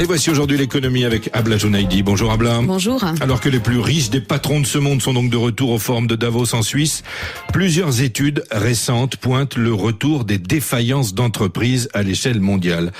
Et voici aujourd'hui l'économie avec Abla Jounaidi. Bonjour Abla. Bonjour. Alors que les plus riches des patrons de ce monde sont donc de retour au forum de Davos en Suisse, plusieurs études récentes pointent le retour des défaillances d'entreprises à l'échelle mondiale.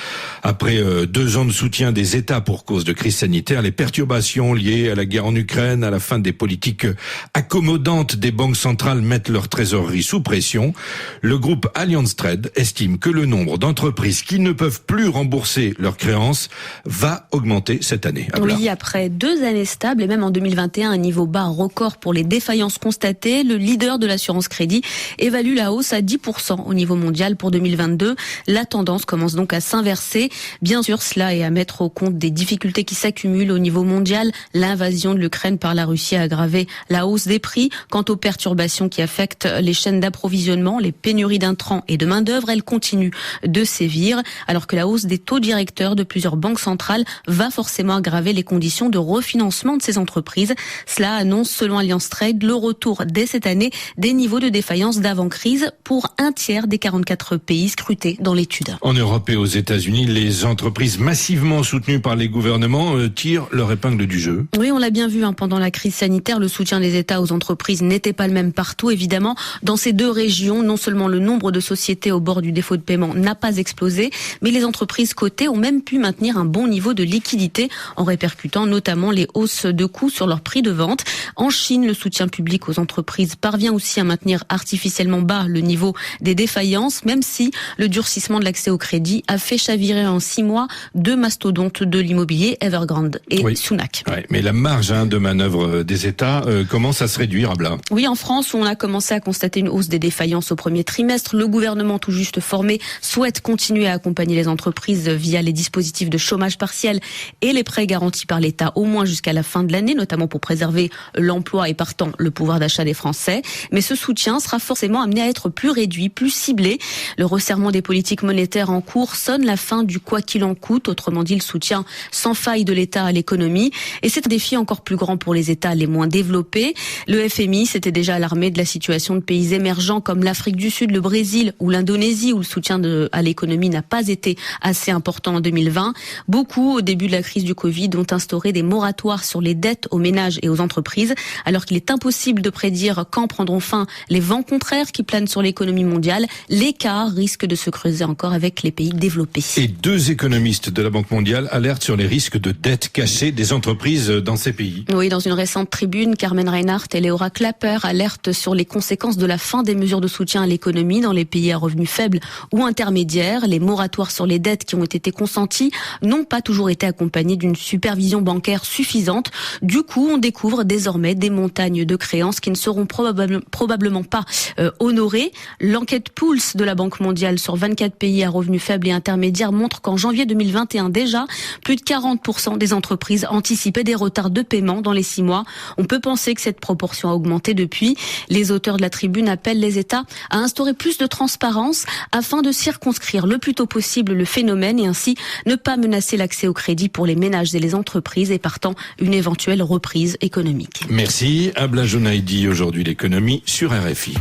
Après 2 ans de soutien des États pour cause de crise sanitaire, les perturbations liées à la guerre en Ukraine, à la fin des politiques accommodantes des banques centrales mettent leur trésorerie sous pression. Le groupe Allianz Trade estime que le nombre d'entreprises qui ne peuvent plus rembourser leurs créances va augmenter cette année. Abla. Oui, après 2 années stables et même en 2021 un niveau bas record pour les défaillances constatées, le leader de l'assurance crédit évalue la hausse à 10% au niveau mondial pour 2022. La tendance commence donc à s'inverser. Bien sûr, cela est à mettre au compte des difficultés qui s'accumulent au niveau mondial. L'invasion de l'Ukraine par la Russie a aggravé la hausse des prix. Quant aux perturbations qui affectent les chaînes d'approvisionnement, les pénuries d'intrants et de main-d'œuvre, elles continuent de sévir, alors que la hausse des taux directeurs de plusieurs banques centrales va forcément aggraver les conditions de refinancement de ces entreprises. Cela annonce, selon Allianz Trade, le retour dès cette année des niveaux de défaillance d'avant-crise pour un tiers des 44 pays scrutés dans l'étude. En Europe et aux États-Unis, les entreprises massivement soutenues par les gouvernements tirent leur épingle du jeu. Oui, on l'a bien vu pendant la crise sanitaire, le soutien des États aux entreprises n'était pas le même partout. Évidemment, dans ces 2 régions, non seulement le nombre de sociétés au bord du défaut de paiement n'a pas explosé, mais les entreprises cotées ont même pu maintenir un bon niveau de liquidité en répercutant notamment les hausses de coûts sur leur prix de vente. En Chine, le soutien public aux entreprises parvient aussi à maintenir artificiellement bas le niveau des défaillances, même si le durcissement de l'accès au crédit a fait chavirer en 6 mois 2 mastodontes de l'immobilier, Evergrande et Sunac. Oui, mais la marge de manœuvre des États commence à se réduire, Abla. Oui, en France, où on a commencé à constater une hausse des défaillances au premier trimestre, le gouvernement tout juste formé souhaite continuer à accompagner les entreprises via les dispositifs de chômage partiel et les prêts garantis par l'État au moins jusqu'à la fin de l'année, notamment pour préserver l'emploi et partant le pouvoir d'achat des Français. Mais ce soutien sera forcément amené à être plus réduit, plus ciblé. Le resserrement des politiques monétaires en cours sonne la fin du quoi qu'il en coûte, autrement dit le soutien sans faille de l'État à l'économie. Et c'est un défi encore plus grand pour les États les moins développés. Le FMI s'était déjà alarmé de la situation de pays émergents comme l'Afrique du Sud, le Brésil ou l'Indonésie, où le soutien à l'économie n'a pas été assez important en 2020. Beaucoup, au début de la crise du Covid, ont instauré des moratoires sur les dettes aux ménages et aux entreprises, alors qu'il est impossible de prédire quand prendront fin les vents contraires qui planent sur l'économie mondiale. L'écart risque de se creuser encore avec les pays développés. Et 2 économistes de la Banque mondiale alertent sur les risques de dettes cachées des entreprises dans ces pays. Oui, dans une récente tribune, Carmen Reinhardt et Laura Clapper alertent sur les conséquences de la fin des mesures de soutien à l'économie dans les pays à revenus faibles ou intermédiaires. Les moratoires sur les dettes qui ont été consentis n'ont pas toujours été accompagnés d'une supervision bancaire suffisante. Du coup, on découvre désormais des montagnes de créances qui ne seront probablement pas honorées. L'enquête Pulse de la Banque mondiale sur 24 pays à revenus faibles et intermédiaires montre qu'en janvier 2021 déjà, plus de 40% des entreprises anticipaient des retards de paiement dans les 6 mois. On peut penser que cette proportion a augmenté depuis. Les auteurs de la tribune appellent les États à instaurer plus de transparence afin de circonscrire le plus tôt possible le phénomène et ainsi ne pas menacer l'accès au crédit pour les ménages et les entreprises et partant une éventuelle reprise économique. Merci. Abla Jounaidi, aujourd'hui l'économie sur RFI.